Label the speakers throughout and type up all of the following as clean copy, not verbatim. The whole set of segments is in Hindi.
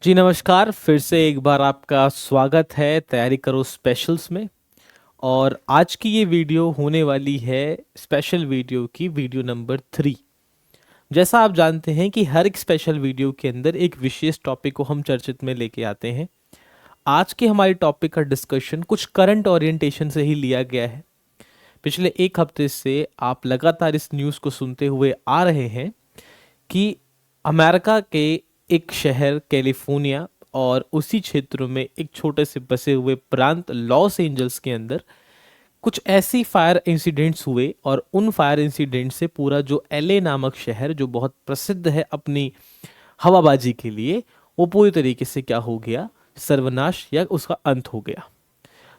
Speaker 1: जी नमस्कार, फिर से एक बार आपका स्वागत है तैयारी करो स्पेशल्स में। और आज की ये वीडियो होने वाली है स्पेशल वीडियो की वीडियो नंबर 3। जैसा आप जानते हैं कि हर एक स्पेशल वीडियो के अंदर एक विशेष टॉपिक को हम चर्चित में लेके आते हैं। आज के हमारे टॉपिक का डिस्कशन कुछ करंट ओरिएंटेशन से ही लिया गया है। पिछले एक हफ्ते से आप लगातार इस न्यूज़ को सुनते हुए आ रहे हैं कि अमेरिका के एक शहर कैलिफोर्निया और उसी क्षेत्र में एक छोटे से बसे हुए प्रांत लॉस एंजल्स के अंदर कुछ ऐसी फायर इंसिडेंट्स हुए और उन फायर इंसिडेंट से पूरा जो एलए नामक शहर जो बहुत प्रसिद्ध है अपनी हवाबाजी के लिए, वो पूरी तरीके से क्या हो गया, सर्वनाश या उसका अंत हो गया।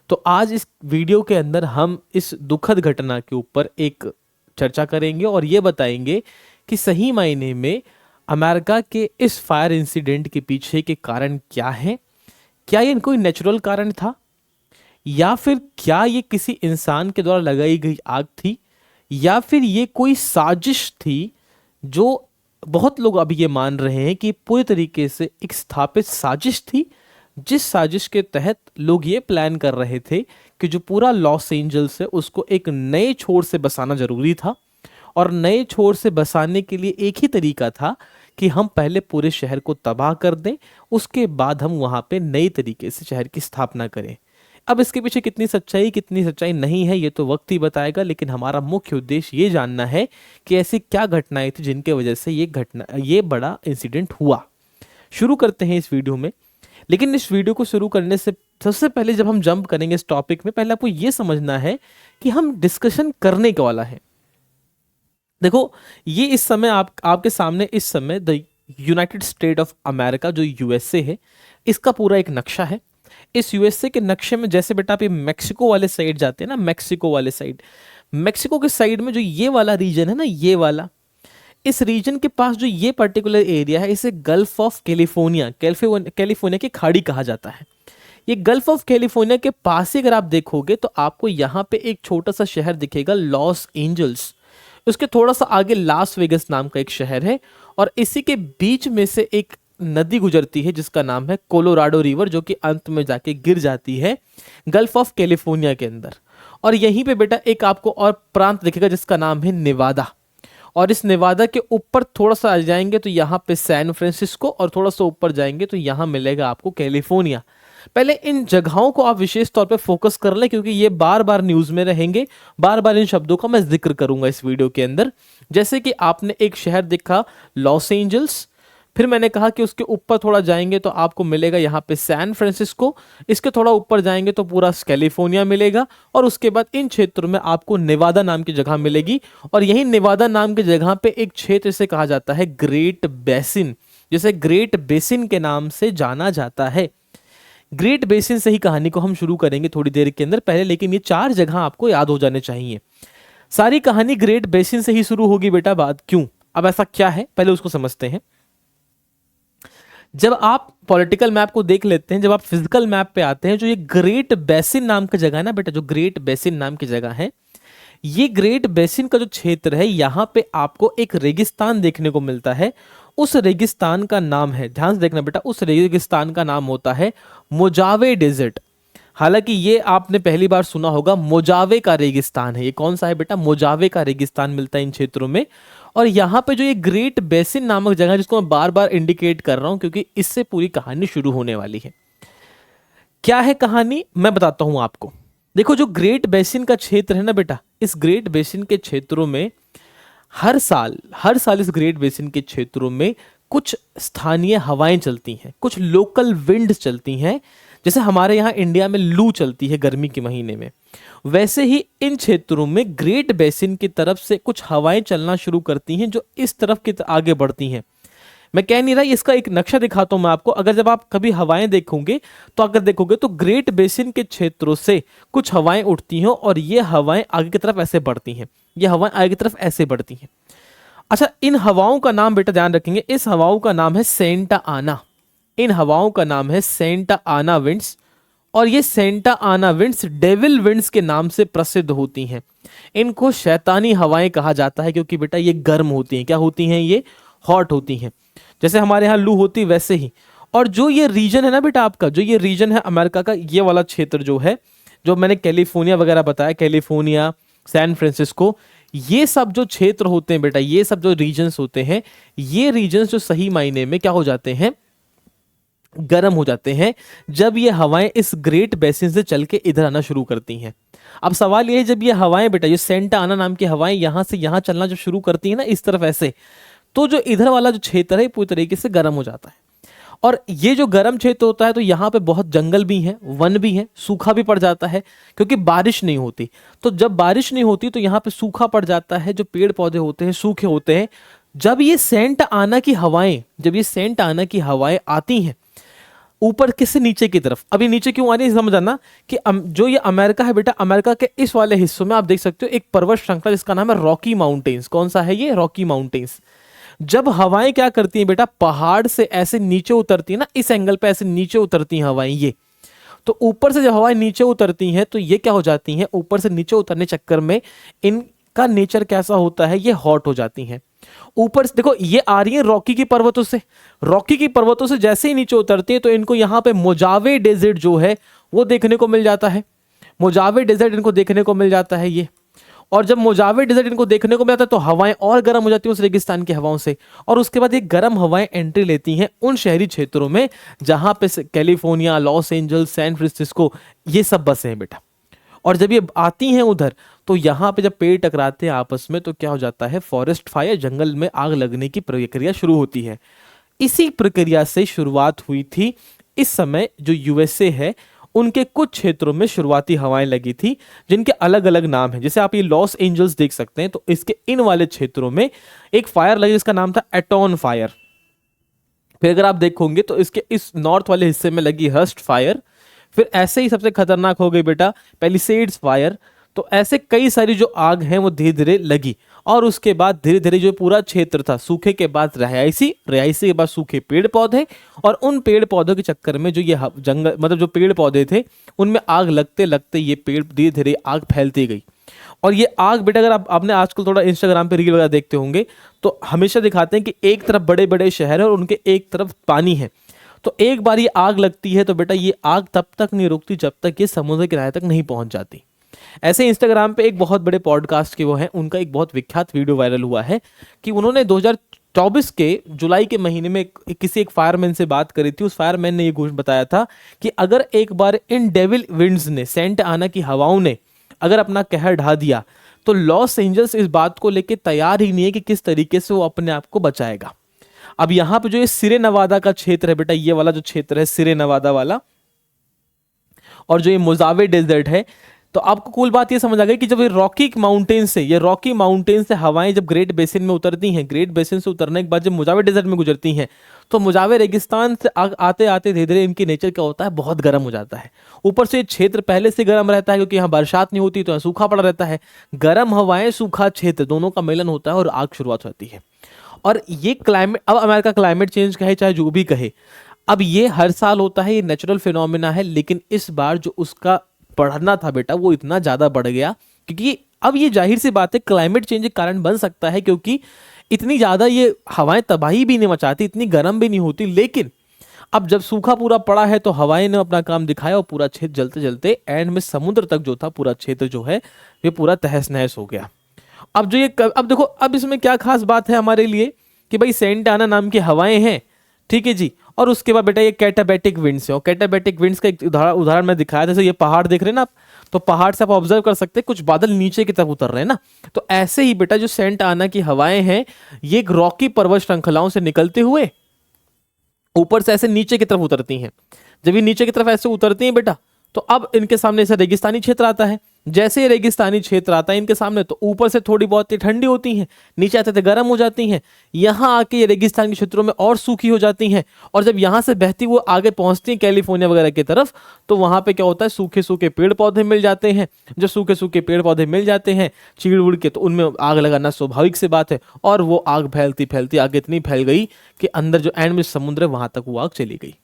Speaker 1: तो आज इस वीडियो के अंदर हम इस दुखद घटना के ऊपर एक चर्चा करेंगे और ये बताएंगे कि सही मायने में अमेरिका के इस फायर इंसिडेंट के पीछे के कारण क्या हैं। क्या ये कोई नेचुरल कारण था या फिर क्या ये किसी इंसान के द्वारा लगाई गई आग थी या फिर ये कोई साजिश थी, जो बहुत लोग अभी ये मान रहे हैं कि पूरी तरीके से एक स्थापित साजिश थी, जिस साजिश के तहत लोग ये प्लान कर रहे थे कि जो पूरा लॉस एंजल्स है उसको एक नए छोर से बसाना जरूरी था। और नए छोर से बसाने के लिए एक ही तरीका था कि हम पहले पूरे शहर को तबाह कर दें, उसके बाद हम वहां पे नई तरीके से शहर की स्थापना करें। अब इसके पीछे कितनी सच्चाई नहीं है ये तो वक्त ही बताएगा, लेकिन हमारा मुख्य उद्देश्य ये जानना है कि ऐसी क्या घटनाएं थी जिनके वजह से ये बड़ा इंसिडेंट हुआ। शुरू करते हैं इस वीडियो में। लेकिन इस वीडियो को शुरू करने से सबसे पहले जब हम जंप करेंगे इस टॉपिक में, पहले आपको ये समझना है कि हम डिस्कशन करने के वाला है। देखो, ये इस समय आपके सामने इस समय the United state of America जो यूएसए है, इसका पूरा एक नक्शा है। इस यूएसए के नक्शे में जैसे बेटा आप ये मैक्सिको वाले साइड जाते हैं ना, मैक्सिको वाले साइड, मैक्सिको के साइड में जो ये वाला रीजन है ना, ये वाला, इस रीजन के पास जो ये पर्टिकुलर एरिया है, इसे गल्फ ऑफ कैलिफोर्निया कैलिफोर्निया की खाड़ी कहा जाता है। ये गल्फ ऑफ कैलिफोर्निया के पास ही अगर आप देखोगे तो आपको यहाँ पे एक छोटा सा शहर दिखेगा, लॉस एंजल्स। उसके थोड़ा सा आगे लास वेगस नाम का एक शहर है और इसी के बीच में से एक नदी गुजरती है जिसका नाम है कोलोराडो रिवर, जो कि अंत में जाके गिर जाती है गल्फ ऑफ कैलिफोर्निया के अंदर। और यहीं पे बेटा एक आपको और प्रांत दिखेगा जिसका नाम है नेवादा। और इस नेवादा के ऊपर थोड़ा सा आ जाएंगे तो यहाँ पे सैन फ्रांसिस्को, और थोड़ा सा ऊपर जाएंगे तो यहाँ मिलेगा आपको कैलिफोर्निया। पहले इन जगहों को आप विशेष तौर पे फोकस कर लें क्योंकि ये बार बार न्यूज में रहेंगे, बार बार इन शब्दों का मैं जिक्र करूंगा इस वीडियो के अंदर। जैसे कि आपने एक शहर देखा लॉस एंजल्स, फिर मैंने कहा कि उसके ऊपर थोड़ा जाएंगे तो आपको मिलेगा यहाँ पे सैन फ्रांसिस्को, इसके थोड़ा ऊपर जाएंगे तो पूरा कैलिफोर्निया मिलेगा, और उसके बाद इन क्षेत्रों में आपको नेवादा नाम की जगह मिलेगी। और यही नेवादा नाम की जगह पे एक क्षेत्र से कहा जाता है ग्रेट बेसिन, जिसे ग्रेट बेसिन के नाम से जाना जाता है। ग्रेट बेसिन से ही कहानी को हम शुरू करेंगे थोड़ी देर के अंदर पहले, लेकिन ये 4 जगह आपको याद हो जाने चाहिए। सारी कहानी ग्रेट बेसिन से ही शुरू होगी बेटा, बात क्यों, अब ऐसा क्या है पहले उसको समझते हैं। जब आप पॉलिटिकल मैप को देख लेते हैं, जब आप फिजिकल मैप पे आते हैं, जो ये ग्रेट बेसिन नाम की जगह है ना बेटा, जो ग्रेट बेसिन नाम की जगह है, ये ग्रेट बेसिन का जो क्षेत्र है, यहां पे आपको एक रेगिस्तान देखने को मिलता है। उस रेगिस्तान का नाम है, ध्यान से देखना बेटा, उस रेगिस्तान का नाम होता है मोजावे डेजर्ट। हालांकि ये आपने पहली बार सुना होगा, मोजावे का रेगिस्तान है। ये कौन सा है बेटा, मोजावे का रेगिस्तान मिलता है इन क्षेत्रों में। और यहाँ पे जो ये ग्रेट बेसिन नामक जगह है, जिसको मैं बार बार इंडिकेट कर रहा हूं क्योंकि इससे पूरी कहानी शुरू होने वाली है। क्या है कहानी, मैं बताता हूं आपको। देखो, जो ग्रेट बेसिन का क्षेत्र है ना बेटा, इस ग्रेट बेसिन के क्षेत्रों में हर साल इस ग्रेट बेसिन के क्षेत्रों में कुछ स्थानीय हवाएं चलती हैं, कुछ लोकल विंड चलती हैं। जैसे हमारे यहाँ इंडिया में लू चलती है गर्मी के महीने में, वैसे ही इन क्षेत्रों में ग्रेट बेसिन की तरफ से कुछ हवाएं चलना शुरू करती हैं जो इस तरफ की आगे बढ़ती हैं। मैं कह नहीं रहा, इसका एक नक्शा दिखाता हूं मैं आपको। अगर जब आप कभी हवाएं देखोगे तो अगर देखोगे तो ग्रेट बेसिन के क्षेत्रों से कुछ हवाएं उठती हैं और ये हवाएं आगे की तरफ ऐसे बढ़ती हैं, ये हवाएं आगे की तरफ ऐसे बढ़ती हैं। अच्छा, इन हवाओं का नाम बेटा ध्यान रखेंगे, इस हवाओं का नाम है सेंटा आना। इन हवाओं का नाम है सेंटा आना विंड्स, और ये सेंटा आना विंड्स डेविल विंड्स के नाम से प्रसिद्ध होती हैं। इनको शैतानी हवाएं कहा जाता है क्योंकि बेटा ये गर्म होती हैं। क्या होती हैं, ये हॉट होती हैं। जैसे हमारे यहाँ लू होती वैसे ही। और जो ये रीजन है ना बेटा आपका, जो ये रीजन है अमेरिका का, ये वाला क्षेत्र जो है, जो मैंने कैलिफोर्निया वगैरह बताया, कैलिफोर्निया, सैन फ्रांसिस्को, ये सब जो क्षेत्र होते हैं बेटा, ये सब जो रीजन्स होते हैं, ये रीजन्स जो सही मायने में क्या हो जाते हैं, गर्म हो जाते हैं, जब ये हवाएं इस ग्रेट बेसिन से चल के इधर आना शुरू करती हैं। अब सवाल ये है, जब ये हवाएं बेटा, ये सेंटा आना नाम की हवाएं यहां से यहां चलना जब शुरू करती है ना इस तरफ ऐसे, तो जो इधर वाला जो क्षेत्र है पूरी तरीके से गर्म हो जाता है। और ये जो गर्म क्षेत्र होता है तो यहाँ पे बहुत जंगल भी हैं, वन भी हैं, सूखा भी पड़ जाता है क्योंकि बारिश नहीं होती। तो जब बारिश नहीं होती तो यहाँ पे सूखा पड़ जाता है, जो पेड़ पौधे होते हैं सूखे होते हैं। जब ये सेंट आना की हवाएं, जब ये सेंट आना की हवाएं आती हैं ऊपर किससे, नीचे की तरफ। अभी नीचे क्यों आ रही है समझ आना कि जो ये अमेरिका है बेटा, अमेरिका के इस वाले हिस्सों में आप देख सकते हो एक पर्वत श्रृंखला जिसका नाम है रॉकी माउंटेन्स। कौन सा है ये? Rocky mountains. जब हवाएं क्या करती हैं बेटा, पहाड़ से ऐसे नीचे उतरती है ना, इस एंगल पे ऐसे नीचे उतरती हैं हवाएं ये, तो ऊपर से जब हवाएं नीचे उतरती हैं तो ये क्या हो जाती हैं, ऊपर से नीचे उतरने चक्कर में इनका नेचर कैसा होता है, ये हॉट हो जाती हैं। ऊपर से देखो ये आ रही है रॉकी की पर्वतों से, रॉकी की पर्वतों से जैसे ही नीचे उतरती है तो इनको यहाँ पे मोजावे डेजर्ट जो है वो देखने को मिल जाता है। मोजावे डेजर्ट इनको देखने को मिल जाता है ये। और जब मोजावे डेजर्ट इनको देखने को मिलता है तो हवाएं और गर्म हो जाती है उस रेगिस्तान की हवाओं से, और उसके बाद ये गर्म हवाएं एंट्री लेती हैं उन शहरी क्षेत्रों में जहां पे California, Los Angeles, San Francisco ये सब बसे हैं बेटा। और जब ये आती हैं उधर तो यहाँ पे जब पेड़ टकराते हैं आपस में तो क्या हो जाता है, फॉरेस्ट फायर, जंगल में आग लगने की प्रक्रिया शुरू होती है। इसी प्रक्रिया से शुरुआत हुई थी। इस समय जो यूएसए है उनके कुछ क्षेत्रों में शुरुआती हवाएं लगी थी जिनके अलग अलग नाम हैं। जैसे आप ये लॉस एंजल्स देख सकते हैं तो इसके इन वाले क्षेत्रों में एक फायर लगी जिसका नाम था एटॉन फायर। फिर अगर आप देखोगे तो इसके इस नॉर्थ वाले हिस्से में लगी हर्स्ट फायर। फिर ऐसे ही सबसे खतरनाक हो गई बेटा पैलिसेड्स फायर। तो ऐसे कई सारी जो आग हैं वो धीरे धीरे लगी, और उसके बाद धीरे धीरे जो पूरा क्षेत्र था, सूखे के बाद रिहायशी, रिहायशी के बाद सूखे पेड़ पौधे, और उन पेड़ पौधों के चक्कर में जो ये जंगल मतलब जो पेड़ पौधे थे उनमें आग लगते लगते ये पेड़ धीरे धीरे आग फैलती गई। और ये आग बेटा अगर आपने आजकल थोड़ा इंस्टाग्राम पे रील वगैरह देखते होंगे तो हमेशा दिखाते हैं कि एक तरफ बड़े बड़े शहर है और उनके एक तरफ पानी है। तो एक बार ये आग लगती है तो बेटा ये आग तब तक नहीं रुकती जब तक ये समुद्र किनारे तक नहीं पहुंच जाती। ऐसे इंस्टाग्राम पे एक बहुत बड़े पॉडकास्ट के वो हैं, उनका एक बहुत विख्यात वीडियो वायरल हुआ है कि उन्होंने 2024 के जुलाई के महीने में किसी एक फायरमैन से बात करी थी। उस फायरमैन ने ये घोषणा बताया था कि अगर एक बार इन डेविल विंड्स ने, सेंट आना की हवाओं ने अगर अपना कहर ढा दिया तो लॉस एंजल्स इस बात को लेकर तैयार ही नहीं है कि किस तरीके से वो अपने आप को बचाएगा। अब यहाँ पे जो ये सिरे नवादा का क्षेत्र है बेटा, ये वाला जो क्षेत्र है सिरे नवादा वाला, और जो ये मोजावे डेजर्ट है, तो आपको कूल बात ये समझ आ गई कि जब ये रॉकी माउंटेन से हवाएं जब ग्रेट बेसिन में उतरती हैं, ग्रेट बेसिन से उतरने के बाद जब मुजावे डेजर्ट में गुजरती हैं तो मुजावे रेगिस्तान से आते आते धीरे धीरे इनकी नेचर क्या होता है, बहुत गर्म हो जाता है। ऊपर से क्षेत्र पहले से गर्म रहता है क्योंकि यहाँ बरसात नहीं होती तो यहाँ सूखा पड़ा रहता है। गर्म हवाएं, सूखा क्षेत्र, दोनों का मिलन होता है और आग शुरुआत होती है। और ये क्लाइमेट, अब अमेरिका क्लाइमेट चेंज कहे चाहे जो भी कहे, अब ये हर साल होता है, ये नेचुरल फिनोमिना है, लेकिन इस बार जो उसका बढ़ना था बेटा वो इतना ज्यादा बढ़ गया क्योंकि अब ये जाहिर सी बात है क्लाइमेट चेंज के कारण बन सकता है, क्योंकि इतनी ज्यादा ये हवाएं तबाही भी नहीं मचाती, इतनी गर्म भी नहीं होती। लेकिन अब जब सूखा पूरा पड़ा है तो हवाएं ने अपना काम दिखाया और पूरा क्षेत्र जलते जलते एंड में समुद्र तक जो था पूरा क्षेत्र जो है ये पूरा तहस नहस हो गया। अब जो ये अब देखो, अब इसमें क्या खास बात है हमारे लिए कि भाई सेंट आना नाम की हवाएं हैं, ठीक है जी, और उसके बाद बेटा ये कैटाबैटिक विंड्स है। और कैटाबैटिक विंड्स का एक उदाहरण मैं दिखाया, जैसे ये पहाड़ देख रहे हैं ना आप, तो पहाड़ से आप ऑब्जर्व कर सकते हैं कुछ बादल नीचे की तरफ उतर रहे हैं ना, तो ऐसे ही बेटा जो सेंट आना की हवाएं हैं ये रॉकी पर्वत श्रृंखलाओं से निकलते हुए ऊपर से ऐसे नीचे की तरफ उतरती हैं। जब ये नीचे की तरफ ऐसे उतरती हैं बेटा तो अब इनके सामने ऐसा रेगिस्तानी क्षेत्र आता है। जैसे ये रेगिस्तानी क्षेत्र आता है इनके सामने तो ऊपर से थोड़ी बहुत ठंडी होती हैं, नीचे आते थे गर्म हो जाती हैं, यहाँ आके ये रेगिस्तान के क्षेत्रों में और सूखी हो जाती हैं। और जब यहाँ से बहती वो आगे पहुंचती हैं कैलिफोर्निया वगैरह की तरफ तो वहाँ पे क्या होता है, सूखे सूखे पेड़ पौधे मिल जाते हैं। जब सूखे सूखे पेड़ पौधे मिल जाते हैं चीड़ उड़ के तो उनमें आग लगाना स्वाभाविक सी बात है, और वो आग फैलती फैलती आगे इतनी फैल गई कि अंदर जो एंड में समुद्र है वहां तक वो आग चली गई।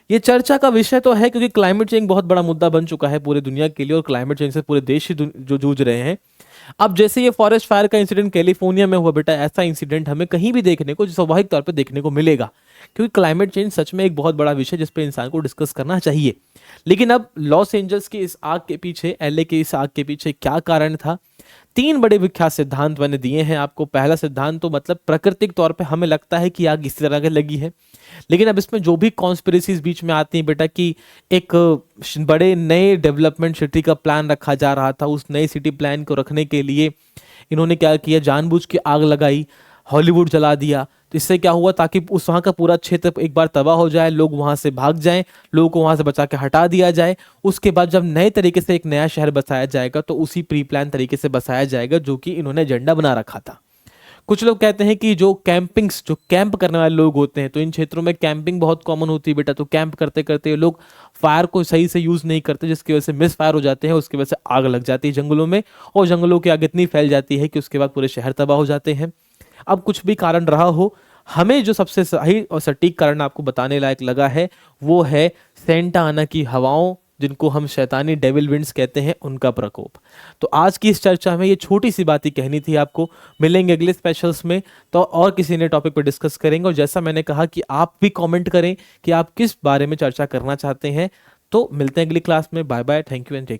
Speaker 1: ये चर्चा का विषय तो है क्योंकि क्लाइमेट चेंज बहुत बड़ा मुद्दा बन चुका है पूरे दुनिया के लिए और क्लाइमेट चेंज से पूरे देश ही जो जूझ रहे हैं। अब जैसे ये फॉरेस्ट फायर का इंसिडेंट कैलिफोर्निया में हुआ बेटा, ऐसा इंसिडेंट हमें कहीं भी देखने को स्वाभाविक तौर पे देखने को मिलेगा, क्योंकि क्लाइमेट चेंज सच में एक बहुत बड़ा विषय जिस पे इंसान को डिस्कस करना चाहिए। लेकिन अब लॉस एंजल्स की इस आग के पीछे, एलए की इस आग के पीछे क्या कारण था? 3 बड़े विख्यात सिद्धांत मैंने दिए हैं आपको। पहला सिद्धांत तो मतलब प्राकृतिक तौर पे हमें लगता है कि आग इसी तरह के लगी है, लेकिन अब इसमें जो भी कॉन्स्पिरेसीज बीच में आती हैं बेटा कि एक बड़े नए डेवलपमेंट सिटी का प्लान रखा जा रहा था, उस नए सिटी प्लान को रखने के लिए इन्होंने क्या किया, जानबूझ के आग लगाई, हॉलीवुड जला दिया। तो इससे क्या हुआ, ताकि उस वहाँ का पूरा क्षेत्र एक बार तबाह हो जाए, लोग वहाँ से भाग जाएं, लोगों को वहाँ से बचा के हटा दिया जाए। उसके बाद जब नए तरीके से एक नया शहर बसाया जाएगा तो उसी प्री प्लान तरीके से बसाया जाएगा जो कि इन्होंने एजेंडा बना रखा था। कुछ लोग कहते हैं कि जो कैंप करने वाले लोग होते हैं, तो इन क्षेत्रों में कैंपिंग बहुत कॉमन होती है बेटा, तो कैंप करते करते लोग फायर को सही से यूज नहीं करते, जिसकी वजह से मिस फायर हो जाते हैं, उसकी वजह से आग लग जाती है जंगलों में, और जंगलों की आग इतनी फैल जाती है कि उसके बाद पूरे शहर तबाह हो जाते हैं। अब कुछ भी कारण रहा हो, हमें जो सबसे सही और सटीक कारण आपको बताने लायक लगा है वो है सेंटा आना की हवाओं, जिनको हम शैतानी डेविल विंड्स कहते हैं, उनका प्रकोप। तो आज की इस चर्चा में ये छोटी सी बात ही कहनी थी आपको। मिलेंगे अगले स्पेशल्स में तो और किसी नए टॉपिक पर डिस्कस करेंगे, और जैसा मैंने कहा कि आप भी कमेंट करें कि आप किस बारे में चर्चा करना चाहते हैं। तो मिलते हैं अगली क्लास में। Bye bye, thank you and take care.